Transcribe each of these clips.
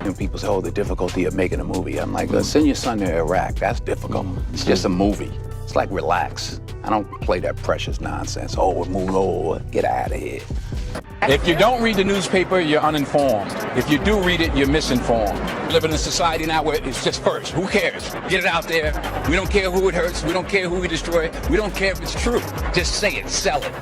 And people say, oh, the difficulty of making a movie. I'm like, send your son to Iraq. That's difficult. It's just a movie. It's like, relax. I don't play that precious nonsense. Oh, we're moving over. Get out of here. If you don't read the newspaper, you're uninformed. If you do read it, you're misinformed. We live in a society now where it's just first. Who cares? Get it out there. We don't care who it hurts. We don't care who we destroy. We don't care if it's true. Just say it. Sell it.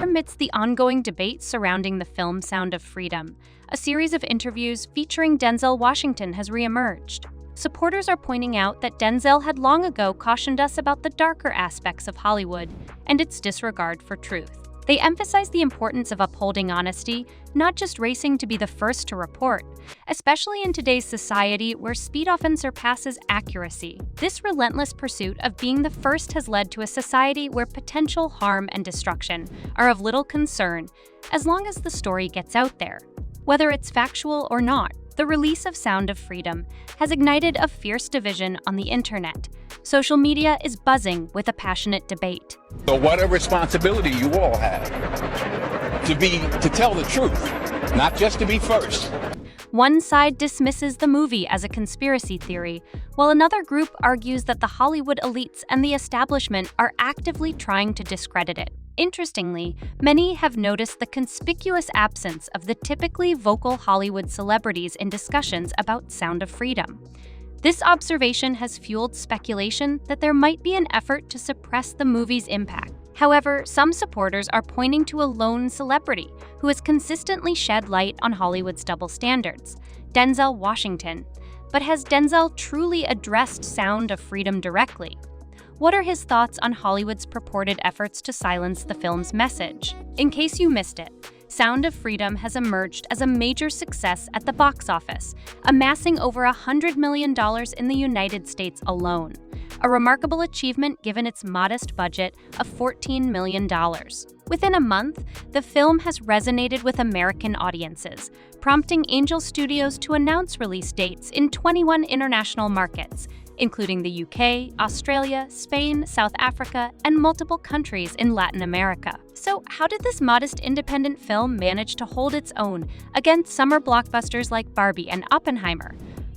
Amidst the ongoing debate surrounding the film Sound of Freedom, a series of interviews featuring Denzel Washington has reemerged. Supporters are pointing out that Denzel had long ago cautioned us about the darker aspects of Hollywood and its disregard for truth. They emphasize the importance of upholding honesty, not just racing to be the first to report, especially in today's society where speed often surpasses accuracy. This relentless pursuit of being the first has led to a society where potential harm and destruction are of little concern as long as the story gets out there. Whether it's factual or not, the release of Sound of Freedom has ignited a fierce division on the internet. Social media is buzzing with a passionate debate. So what a responsibility you all have to tell the truth, not just to be first. One side dismisses the movie as a conspiracy theory, while another group argues that the Hollywood elites and the establishment are actively trying to discredit it. Interestingly, many have noticed the conspicuous absence of the typically vocal Hollywood celebrities in discussions about Sound of Freedom. This observation has fueled speculation that there might be an effort to suppress the movie's impact. However, some supporters are pointing to a lone celebrity who has consistently shed light on Hollywood's double standards, Denzel Washington. But has Denzel truly addressed Sound of Freedom directly? What are his thoughts on Hollywood's purported efforts to silence the film's message? In case you missed it, Sound of Freedom has emerged as a major success at the box office, amassing over $100 million in the United States alone, a remarkable achievement given its modest budget of $14 million. Within a month, the film has resonated with American audiences, prompting Angel Studios to announce release dates in 21 international markets, including the UK, Australia, Spain, South Africa, and multiple countries in Latin America. So how did this modest independent film manage to hold its own against summer blockbusters like Barbie and Oppenheimer?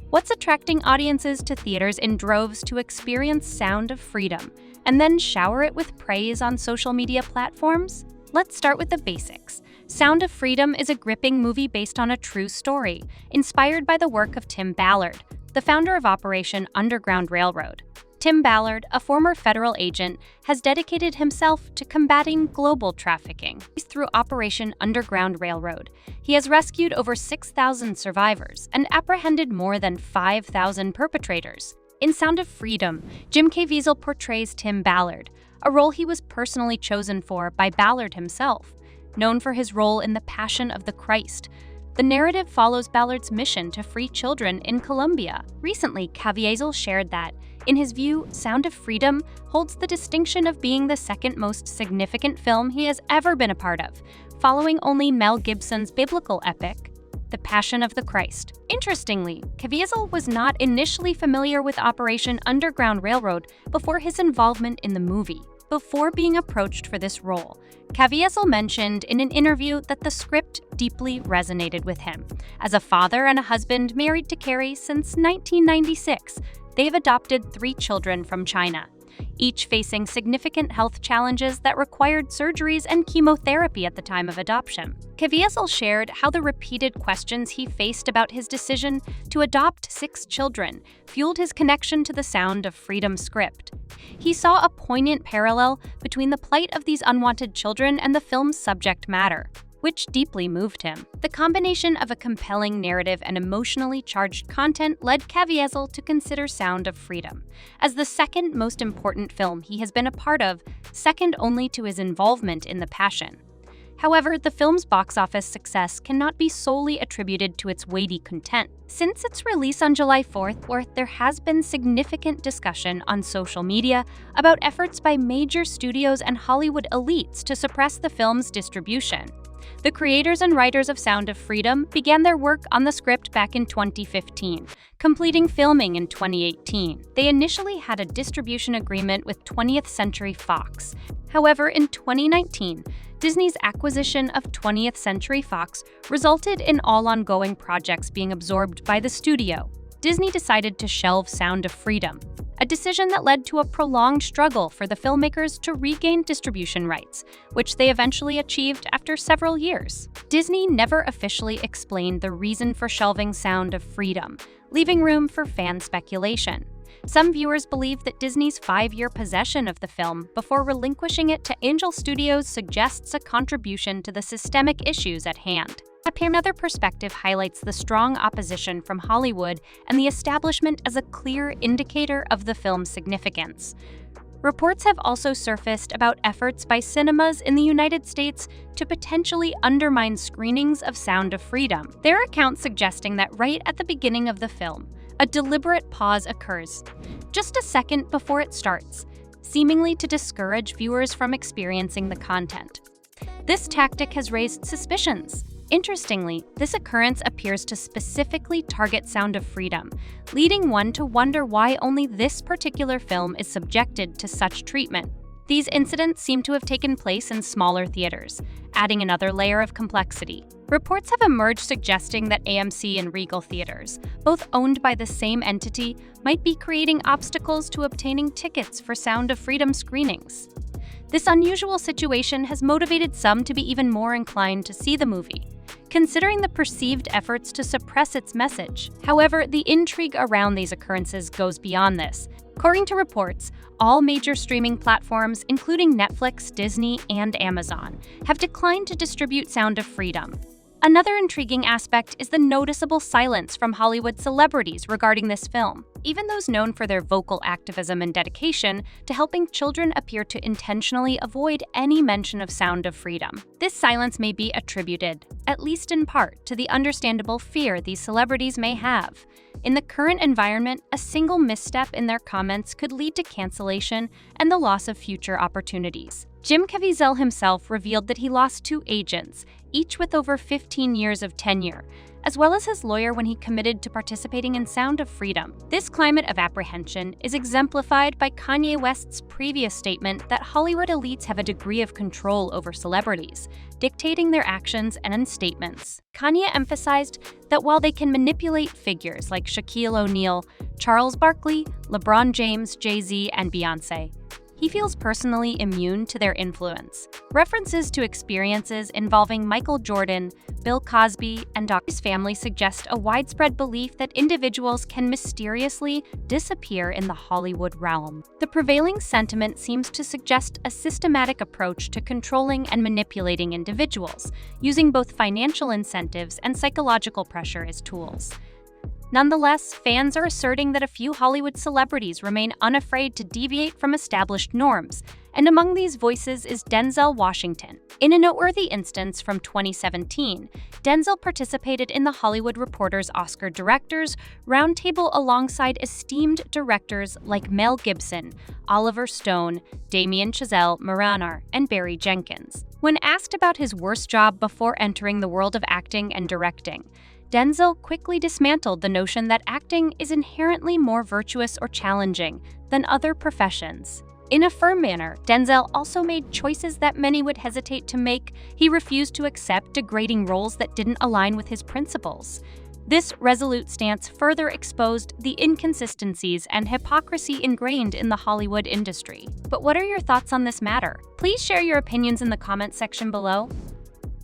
What's attracting audiences to theaters in droves to experience Sound of Freedom and then shower it with praise on social media platforms? Let's start with the basics. Sound of Freedom is a gripping movie based on a true story, inspired by the work of Tim Ballard, the founder of Operation Underground Railroad. Tim Ballard, a former federal agent, has dedicated himself to combating global trafficking. Through Operation Underground Railroad, he has rescued over 6,000 survivors and apprehended more than 5,000 perpetrators. In Sound of Freedom, Jim Caviezel portrays Tim Ballard, a role he was personally chosen for by Ballard himself. Known for his role in The Passion of the Christ, the narrative follows Ballard's mission to free children in Colombia. Recently, Caviezel shared that, in his view, Sound of Freedom holds the distinction of being the second most significant film he has ever been a part of, following only Mel Gibson's biblical epic, The Passion of the Christ. Interestingly, Caviezel was not initially familiar with Operation Underground Railroad before his involvement in the movie. Before being approached for this role, Caviezel mentioned in an interview that the script deeply resonated with him. As a father and a husband married to Carrie since 1996, they've adopted 3 children from China, each facing significant health challenges that required surgeries and chemotherapy at the time of adoption. Caviezel shared how the repeated questions he faced about his decision to adopt 6 children fueled his connection to the Sound of Freedom script. He saw a poignant parallel between the plight of these unwanted children and the film's subject matter, which deeply moved him. The combination of a compelling narrative and emotionally charged content led Caviezel to consider Sound of Freedom as the second most important film he has been a part of, second only to his involvement in The Passion. However, the film's box office success cannot be solely attributed to its weighty content. Since its release on July 4th, there has been significant discussion on social media about efforts by major studios and Hollywood elites to suppress the film's distribution. The creators and writers of Sound of Freedom began their work on the script back in 2015, completing filming in 2018. They initially had a distribution agreement with 20th Century Fox. However, in 2019, Disney's acquisition of 20th Century Fox resulted in all ongoing projects being absorbed by the studio. Disney decided to shelve Sound of Freedom, a decision that led to a prolonged struggle for the filmmakers to regain distribution rights, which they eventually achieved after several years. Disney never officially explained the reason for shelving Sound of Freedom, leaving room for fan speculation. Some viewers believe that Disney's 5-year possession of the film before relinquishing it to Angel Studios suggests a contribution to the systemic issues at hand. Another perspective highlights the strong opposition from Hollywood and the establishment as a clear indicator of the film's significance. Reports have also surfaced about efforts by cinemas in the United States to potentially undermine screenings of Sound of Freedom. There are accounts suggesting that right at the beginning of the film, a deliberate pause occurs, just a second before it starts, seemingly to discourage viewers from experiencing the content. This tactic has raised suspicions. Interestingly, this occurrence appears to specifically target Sound of Freedom, leading one to wonder why only this particular film is subjected to such treatment. These incidents seem to have taken place in smaller theaters, adding another layer of complexity. Reports have emerged suggesting that AMC and Regal theaters, both owned by the same entity, might be creating obstacles to obtaining tickets for Sound of Freedom screenings. This unusual situation has motivated some to be even more inclined to see the movie, considering the perceived efforts to suppress its message. However, the intrigue around these occurrences goes beyond this. According to reports, all major streaming platforms, including Netflix, Disney, and Amazon, have declined to distribute Sound of Freedom. Another intriguing aspect is the noticeable silence from Hollywood celebrities regarding this film. Even those known for their vocal activism and dedication to helping children appear to intentionally avoid any mention of Sound of Freedom. This silence may be attributed, at least in part, to the understandable fear these celebrities may have. In the current environment, a single misstep in their comments could lead to cancellation and the loss of future opportunities. Jim Caviezel himself revealed that he lost 2 agents, each with over 15 years of tenure, as well as his lawyer when he committed to participating in Sound of Freedom. This climate of apprehension is exemplified by Kanye West's previous statement that Hollywood elites have a degree of control over celebrities, dictating their actions and statements. Kanye emphasized that while they can manipulate figures like Shaquille O'Neal, Charles Barkley, LeBron James, Jay-Z, and Beyoncé, he feels personally immune to their influence. References to experiences involving Michael Jordan, Bill Cosby, and Dr. family suggest a widespread belief that individuals can mysteriously disappear in the Hollywood realm. The prevailing sentiment seems to suggest a systematic approach to controlling and manipulating individuals, using both financial incentives and psychological pressure as tools. Nonetheless, fans are asserting that a few Hollywood celebrities remain unafraid to deviate from established norms, and among these voices is Denzel Washington. In a noteworthy instance from 2017, Denzel participated in the Hollywood Reporter's Oscar Directors Roundtable alongside esteemed directors like Mel Gibson, Oliver Stone, Damien Chazelle Moranar, and Barry Jenkins. When asked about his worst job before entering the world of acting and directing, Denzel quickly dismantled the notion that acting is inherently more virtuous or challenging than other professions. In a firm manner, Denzel also made choices that many would hesitate to make. He refused to accept degrading roles that didn't align with his principles. This resolute stance further exposed the inconsistencies and hypocrisy ingrained in the Hollywood industry. But what are your thoughts on this matter? Please share your opinions in the comments section below.